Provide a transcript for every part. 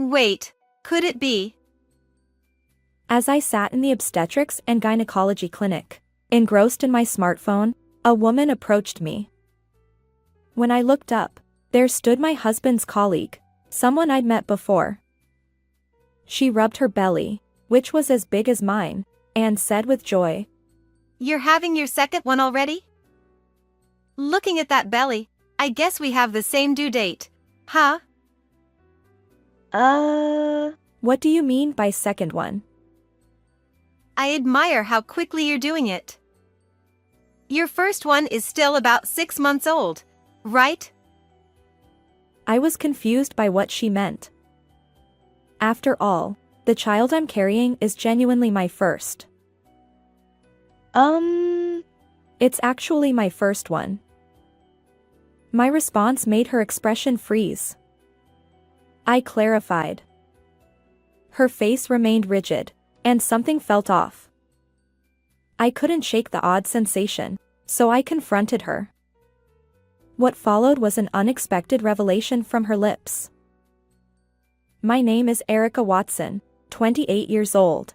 Wait, could it be? As I sat in the obstetrics and gynecology clinic, engrossed in my smartphone, a woman approached me. When I looked up, there stood my husband's colleague, someone I'd met before. She rubbed her belly, which was as big as mine, and said with joy, You're having your second one already? Looking at that belly, I guess we have the same due date, huh? What do you mean by second one? I admire how quickly you're doing it. Your first one is still about 6 months old, right? I was confused by what she meant. After all, the child I'm carrying is genuinely my first. It's actually my first one. My response made her expression freeze. I clarified. Her face remained rigid, and something felt off. I couldn't shake the odd sensation, so I confronted her. What followed was an unexpected revelation from her lips. My name is Erica Watson, 28 years old.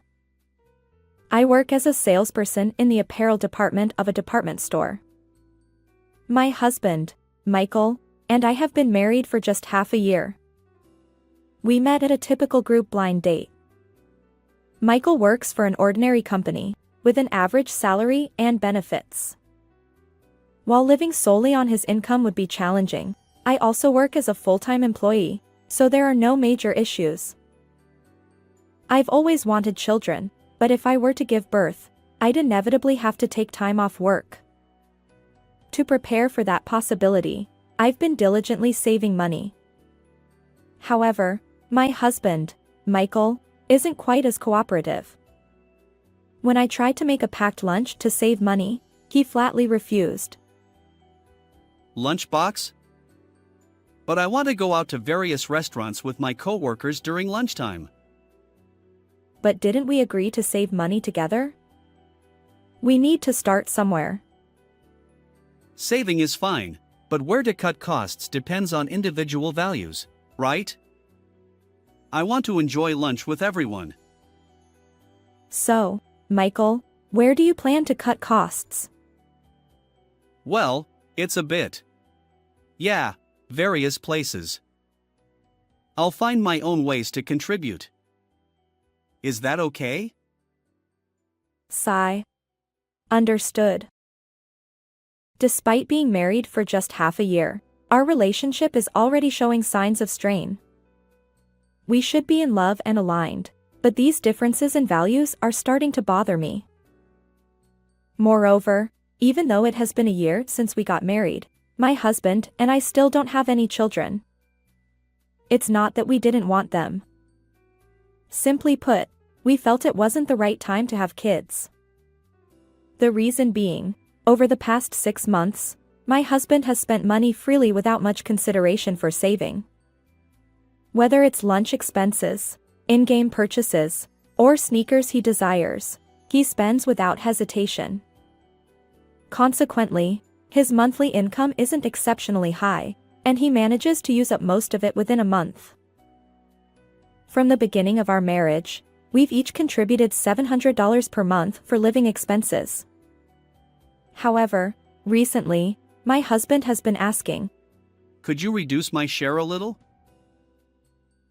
I work as a salesperson in the apparel department of a department store. My husband, Michael, and I have been married for just half a year. We met at a typical group blind date. Michael works for an ordinary company, with an average salary and benefits. While living solely on his income would be challenging, I also work as a full-time employee, so there are no major issues. I've always wanted children, but if I were to give birth, I'd inevitably have to take time off work. To prepare for that possibility, I've been diligently saving money. However, my husband, Michael, isn't quite as cooperative. When I tried to make a packed lunch to save money, he flatly refused. Lunchbox? But I want to go out to various restaurants with my coworkers during lunchtime. But didn't we agree to save money together? We need to start somewhere. Saving is fine, but where to cut costs depends on individual values, right? I want to enjoy lunch with everyone. So, Michael, where do you plan to cut costs? Well, it's a bit. Yeah, various places. I'll find my own ways to contribute. Is that okay? Sigh. Understood. Despite being married for just half a year, our relationship is already showing signs of strain. We should be in love and aligned, but these differences in values are starting to bother me. Moreover, even though it has been a year since we got married, my husband and I still don't have any children. It's not that we didn't want them. Simply put, we felt it wasn't the right time to have kids. The reason being, over the past 6 months, my husband has spent money freely without much consideration for saving. Whether it's lunch expenses, in-game purchases, or sneakers he desires, he spends without hesitation. Consequently, his monthly income isn't exceptionally high, and he manages to use up most of it within a month. From the beginning of our marriage, we've each contributed $700 per month for living expenses. However, recently, my husband has been asking, Could you reduce my share a little?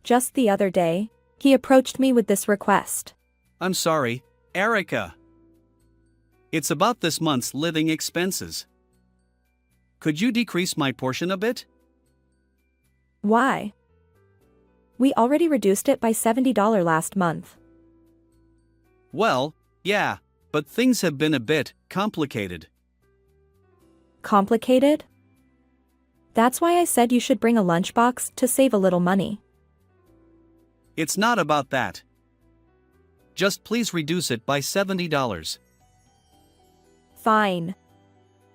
Just the other day, he approached me with this request. I'm sorry, Erica. It's about this month's living expenses. Could you decrease my portion a bit? Why? We already reduced it by $70 last month. Well, yeah, but things have been a bit complicated. Complicated? That's why I said you should bring a lunchbox to save a little money. It's not about that. Just please reduce it by $70. Fine.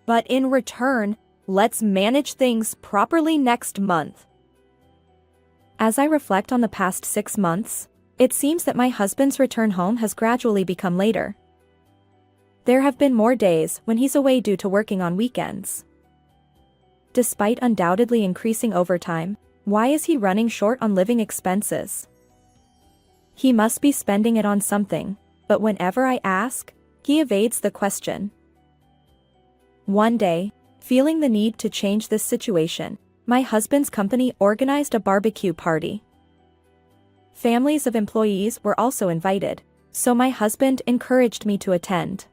But in return, let's manage things properly next month. As I reflect on the past 6 months, it seems that my husband's return home has gradually become later. There have been more days when he's away due to working on weekends. Despite undoubtedly increasing overtime, Why is he running short on living expenses? He must be spending it on something, but whenever I ask, he evades the question. One day, feeling the need to change this situation, my husband's company organized a barbecue party. Families of employees were also invited, so my husband encouraged me to attend.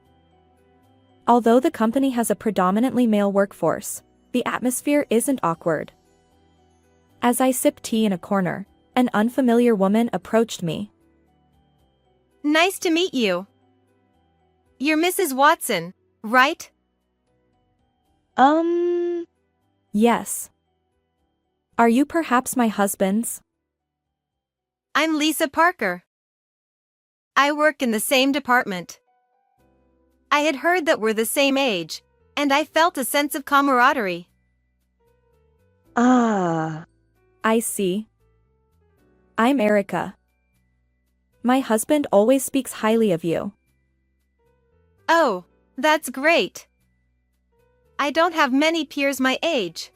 Although the company has a predominantly male workforce, the atmosphere isn't awkward. As I sipped tea in a corner, an unfamiliar woman approached me. Nice to meet you. You're Mrs. Watson, right? Yes. Are you perhaps my husband's? I'm Lisa Parker. I work in the same department. I had heard that we're the same age, and I felt a sense of camaraderie. I see. I'm Erica. My husband always speaks highly of you. Oh, that's great. I don't have many peers my age.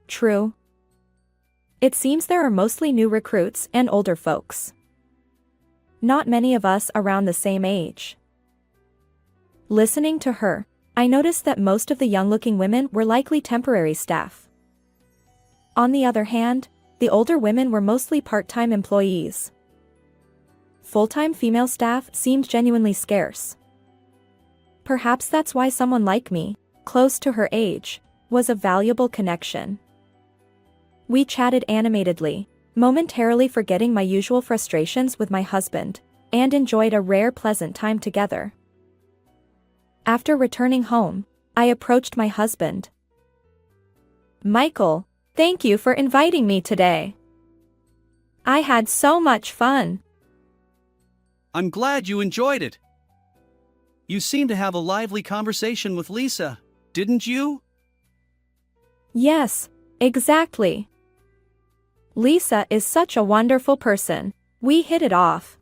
True. It seems there are mostly new recruits and older folks. Not many of us around the same age. Listening to her, I noticed that most of the young-looking women were likely temporary staff. On the other hand, the older women were mostly part-time employees. Full-time female staff seemed genuinely scarce. Perhaps that's why someone like me, close to her age, was a valuable connection. We chatted animatedly, momentarily forgetting my usual frustrations with my husband, and enjoyed a rare pleasant time together. After returning home, I approached my husband. Michael, thank you for inviting me today. I had so much fun. I'm glad you enjoyed it. You seemed to have a lively conversation with Lisa, didn't you? Yes, exactly. Lisa is such a wonderful person. We hit it off.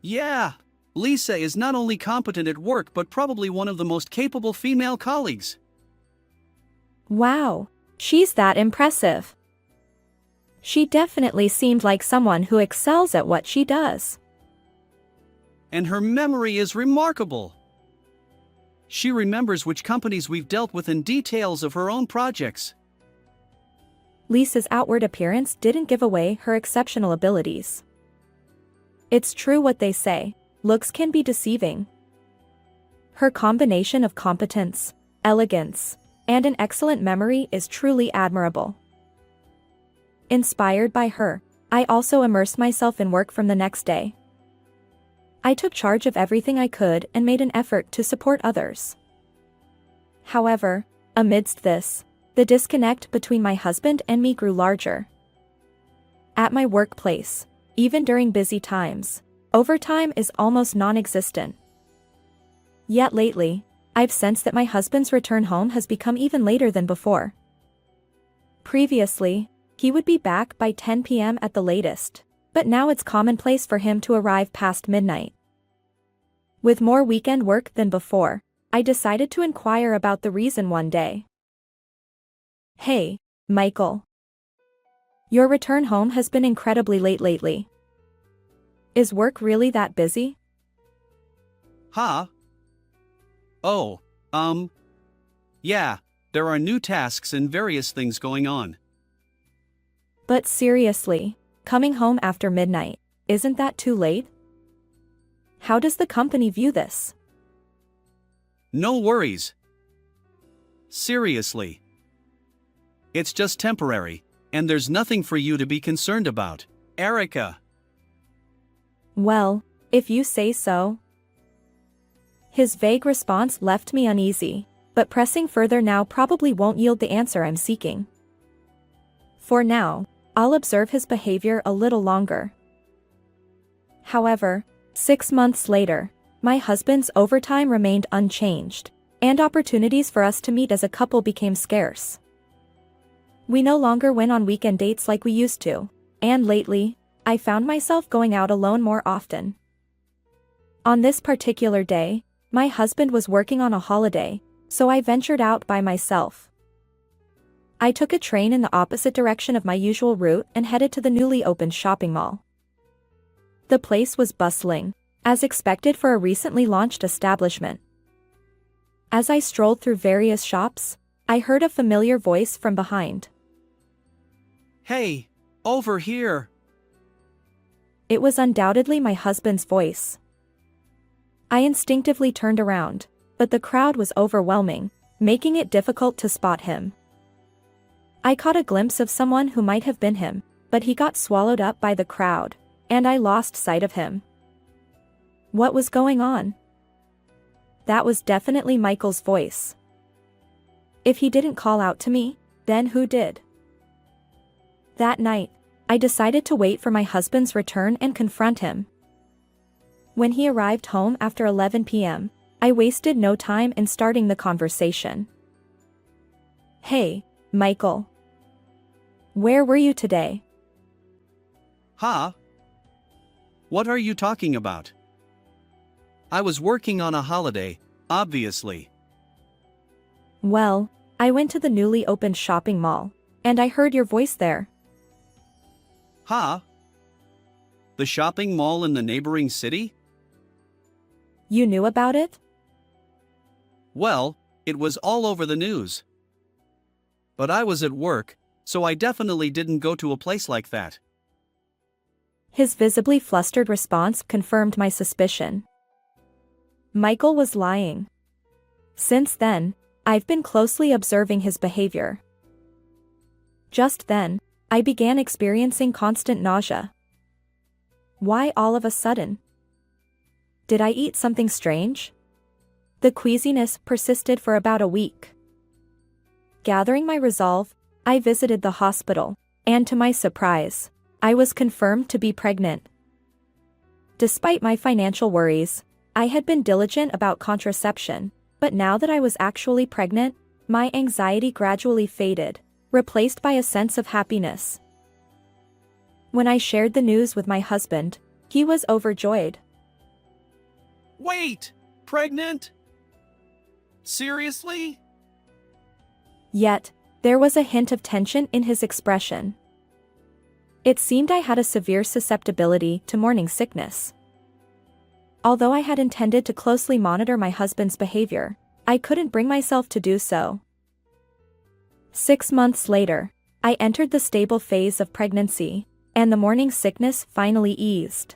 Yeah, Lisa is not only competent at work but probably one of the most capable female colleagues. Wow, she's that impressive. She definitely seemed like someone who excels at what she does. And her memory is remarkable. She remembers which companies we've dealt with and details of her own projects. Lisa's outward appearance didn't give away her exceptional abilities. It's true what they say, looks can be deceiving. Her combination of competence, elegance, and an excellent memory is truly admirable. Inspired by her, I also immersed myself in work from the next day. I took charge of everything I could and made an effort to support others. However, amidst this, the disconnect between my husband and me grew larger. At my workplace, even during busy times, overtime is almost non-existent. Yet lately, I've sensed that my husband's return home has become even later than before. Previously, he would be back by 10 p.m. at the latest, but now it's commonplace for him to arrive past midnight. With more weekend work than before, I decided to inquire about the reason one day. Hey, Michael. Your return home has been incredibly late lately. Is work really that busy? Huh? Oh, yeah, there are new tasks and various things going on. But seriously, coming home after midnight, isn't that too late? How does the company view this? No worries. Seriously. It's just temporary, and there's nothing for you to be concerned about, Erica. Well, if you say so. His vague response left me uneasy, but pressing further now probably won't yield the answer I'm seeking. For now, I'll observe his behavior a little longer. However, 6 months later, my husband's overtime remained unchanged, and opportunities for us to meet as a couple became scarce. We no longer went on weekend dates like we used to, and lately, I found myself going out alone more often. On this particular day, my husband was working on a holiday, so I ventured out by myself. I took a train in the opposite direction of my usual route and headed to the newly opened shopping mall. The place was bustling, as expected for a recently launched establishment. As I strolled through various shops, I heard a familiar voice from behind. Hey, over here. It was undoubtedly my husband's voice. I instinctively turned around, but the crowd was overwhelming, making it difficult to spot him. I caught a glimpse of someone who might have been him, but he got swallowed up by the crowd, and I lost sight of him. What was going on? That was definitely Michael's voice. If he didn't call out to me, then who did? That night, I decided to wait for my husband's return and confront him. When he arrived home after 11 p.m., I wasted no time in starting the conversation. Hey, Michael. Where were you today? Huh? What are you talking about? I was working on a holiday, obviously. Well, I went to the newly opened shopping mall, and I heard your voice there. Huh? The shopping mall in the neighboring city? You knew about it? Well, it was all over the news. But I was at work, so I definitely didn't go to a place like that. His visibly flustered response confirmed my suspicion. Michael was lying. Since then, I've been closely observing his behavior. Just then, I began experiencing constant nausea. Why all of a sudden? Did I eat something strange? The queasiness persisted for about a week. Gathering my resolve, I visited the hospital, and to my surprise, I was confirmed to be pregnant. Despite my financial worries, I had been diligent about contraception, but now that I was actually pregnant, my anxiety gradually faded, replaced by a sense of happiness. When I shared the news with my husband, he was overjoyed. Wait! Pregnant? Seriously? Yet, there was a hint of tension in his expression. It seemed I had a severe susceptibility to morning sickness. Although I had intended to closely monitor my husband's behavior, I couldn't bring myself to do so. 6 months later, I entered the stable phase of pregnancy, and the morning sickness finally eased.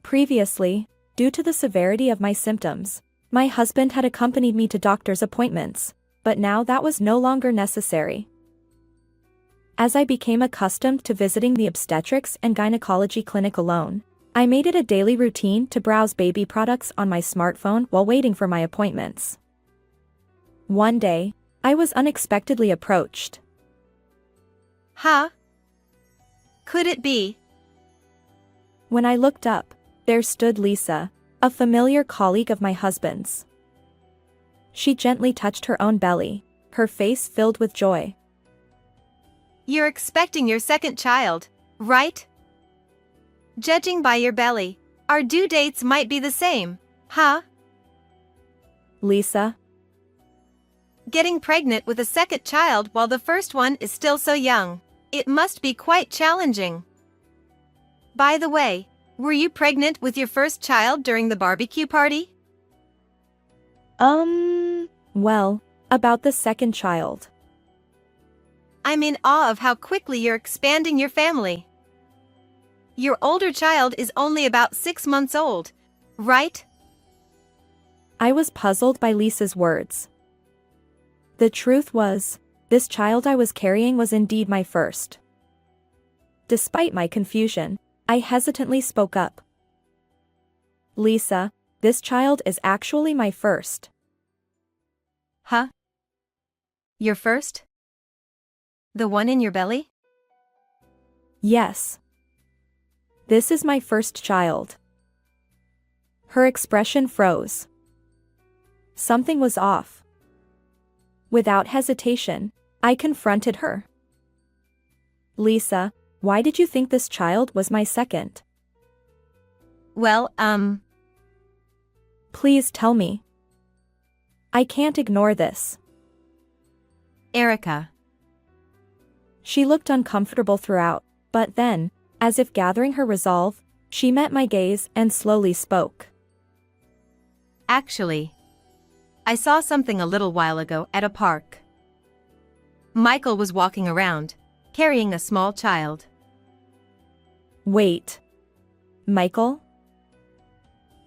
Previously, due to the severity of my symptoms, my husband had accompanied me to doctor's appointments, but now that was no longer necessary. As I became accustomed to visiting the obstetrics and gynecology clinic alone, I made it a daily routine to browse baby products on my smartphone while waiting for my appointments. One day, I was unexpectedly approached. Huh? Could it be? When I looked up, there stood Lisa, a familiar colleague of my husband's. She gently touched her own belly, her face filled with joy. You're expecting your second child, right? Judging by your belly, our due dates might be the same, huh? Lisa? Getting pregnant with a second child while the first one is still so young, it must be quite challenging. By the way, were you pregnant with your first child during the barbecue party? Well, about the second child. I'm in awe of how quickly you're expanding your family. Your older child is only about 6 months old, right? I was puzzled by Lisa's words. The truth was, this child I was carrying was indeed my first. Despite my confusion, I hesitantly spoke up. Lisa, this child is actually my first. Huh? Your first? The one in your belly? Yes. This is my first child. Her expression froze. Something was off. Without hesitation, I confronted her. Lisa, why did you think this child was my second? Well, Please tell me. I can't ignore this. Erica, She looked uncomfortable throughout, but then, as if gathering her resolve, she met my gaze and slowly spoke. Actually, I saw something a little while ago at a park. Michael was walking around, carrying a small child. Wait. Michael?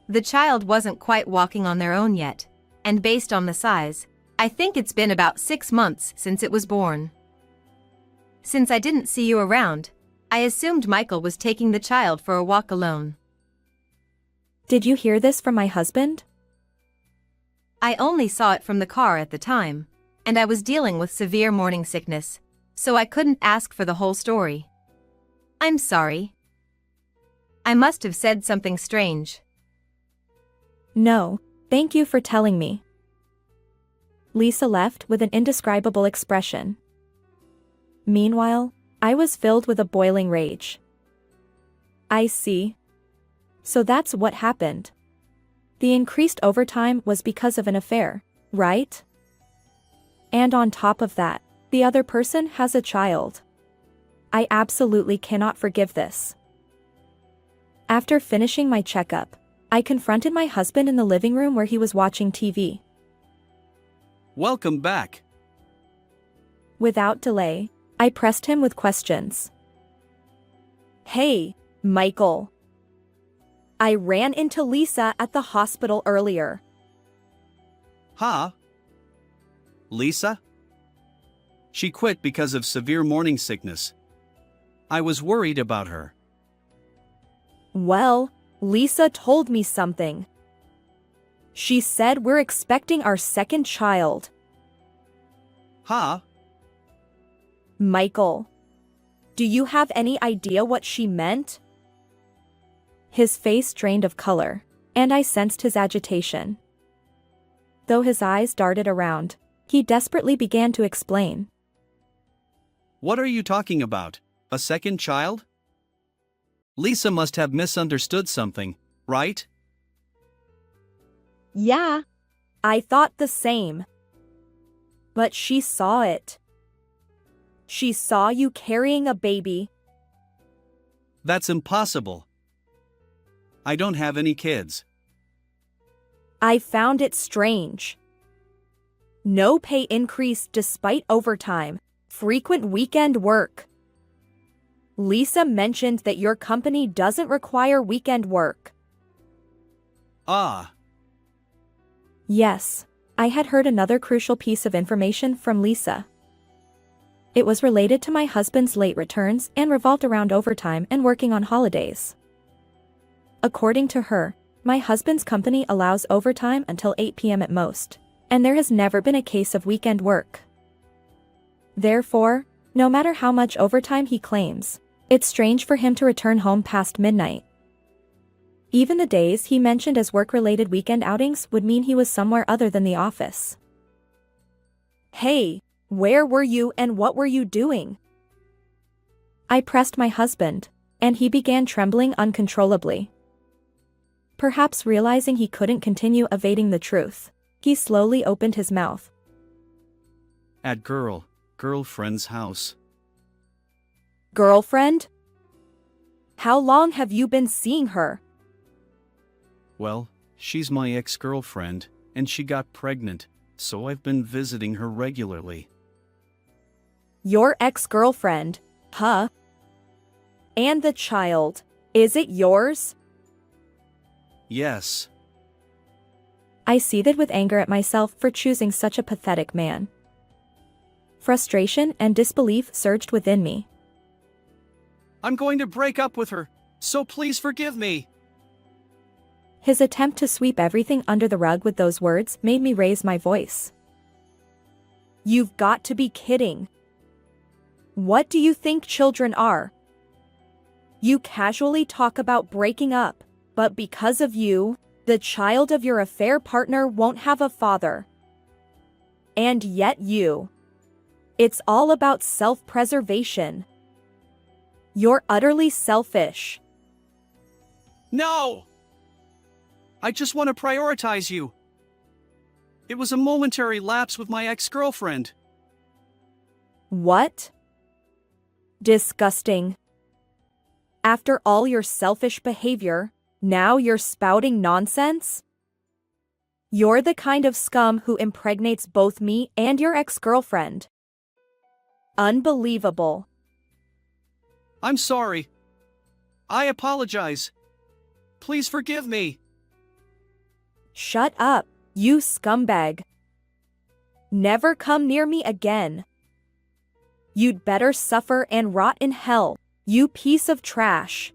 The child wasn't quite walking on their own yet, and based on the size, I think it's been about 6 months since it was born. Since I didn't see you around, I assumed Michael was taking the child for a walk alone. Did you hear this from my husband? I only saw it from the car at the time, and I was dealing with severe morning sickness, so I couldn't ask for the whole story. I'm sorry. I must have said something strange. No, thank you for telling me. Lisa left with an indescribable expression. Meanwhile, I was filled with a boiling rage. I see. So that's what happened. The increased overtime was because of an affair, right? And on top of that, the other person has a child. I absolutely cannot forgive this. After finishing my checkup, I confronted my husband in the living room where he was watching TV. Welcome back. Without delay, I pressed him with questions. Hey, Michael. I ran into Lisa at the hospital earlier. Huh? Lisa? She quit because of severe morning sickness. I was worried about her. Well, Lisa told me something. She said we're expecting our second child. Huh? Michael. Do you have any idea what she meant? His face drained of color, and I sensed his agitation. Though his eyes darted around, he desperately began to explain. What are you talking about? A second child? Lisa must have misunderstood something, right? Yeah, I thought the same. But she saw it. She saw you carrying a baby. That's impossible. I don't have any kids. I found it strange. No pay increase despite overtime, frequent weekend work. Lisa mentioned that your company doesn't require weekend work. Ah. Yes, I had heard another crucial piece of information from Lisa. It was related to my husband's late returns and revolved around overtime and working on holidays. According to her, my husband's company allows overtime until 8 p.m. at most, and there has never been a case of weekend work. Therefore, no matter how much overtime he claims, it's strange for him to return home past midnight. Even the days he mentioned as work-related weekend outings would mean he was somewhere other than the office. Hey, where were you and what were you doing? I pressed my husband, and he began trembling uncontrollably. Perhaps realizing he couldn't continue evading the truth, he slowly opened his mouth. At girlfriend's house. Girlfriend? How long have you been seeing her? Well, she's my ex-girlfriend, and she got pregnant, so I've been visiting her regularly. Your ex-girlfriend, huh? And the child, is it yours? Yes. I seethed with anger at myself for choosing such a pathetic man. Frustration and disbelief surged within me. I'm going to break up with her, so please forgive me. His attempt to sweep everything under the rug with those words made me raise my voice. You've got to be kidding. What do you think children are? You casually talk about breaking up, but because of you, the child of your affair partner won't have a father. And yet you. It's all about self-preservation. You're utterly selfish. No! I just want to prioritize you. It was a momentary lapse with my ex-girlfriend. What? Disgusting. After all your selfish behavior, now you're spouting nonsense? You're the kind of scum who impregnates both me and your ex-girlfriend. Unbelievable. I'm sorry. I apologize. Please forgive me. Shut up, you scumbag. Never come near me again. You'd better suffer and rot in hell, you piece of trash.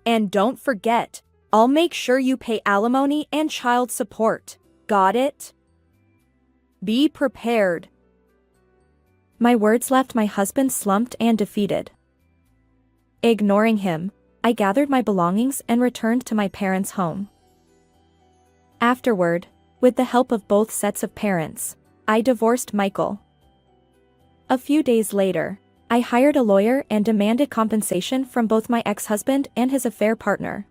And don't forget, I'll make sure you pay alimony and child support. Got it? Be prepared. My words left my husband slumped and defeated. Ignoring him, I gathered my belongings and returned to my parents' home. Afterward, with the help of both sets of parents, I divorced Michael. A few days later, I hired a lawyer and demanded compensation from both my ex-husband and his affair partner.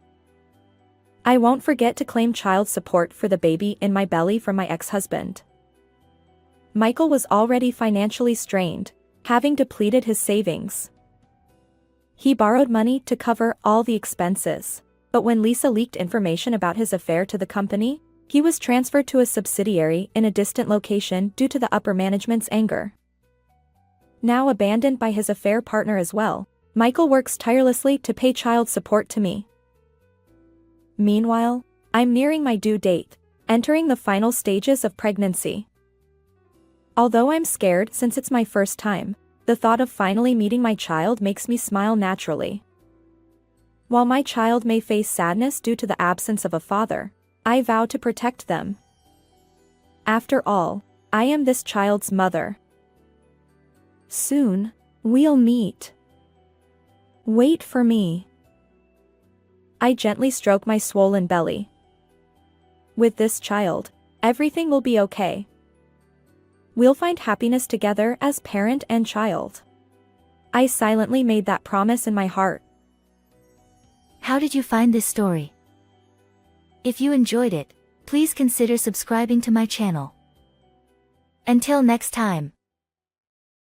I won't forget to claim child support for the baby in my belly from my ex-husband. Michael was already financially strained, having depleted his savings. He borrowed money to cover all the expenses, but when Lisa leaked information about his affair to the company, he was transferred to a subsidiary in a distant location due to the upper management's anger. Now abandoned by his affair partner as well, Michael works tirelessly to pay child support to me. Meanwhile, I'm nearing my due date, entering the final stages of pregnancy. Although I'm scared since it's my first time, the thought of finally meeting my child makes me smile naturally. While my child may face sadness due to the absence of a father, I vow to protect them. After all, I am this child's mother. Soon, we'll meet. Wait for me. I gently stroke my swollen belly. With this child, everything will be okay. We'll find happiness together as parent and child. I silently made that promise in my heart. How did you find this story? If you enjoyed it, please consider subscribing to my channel. Until next time.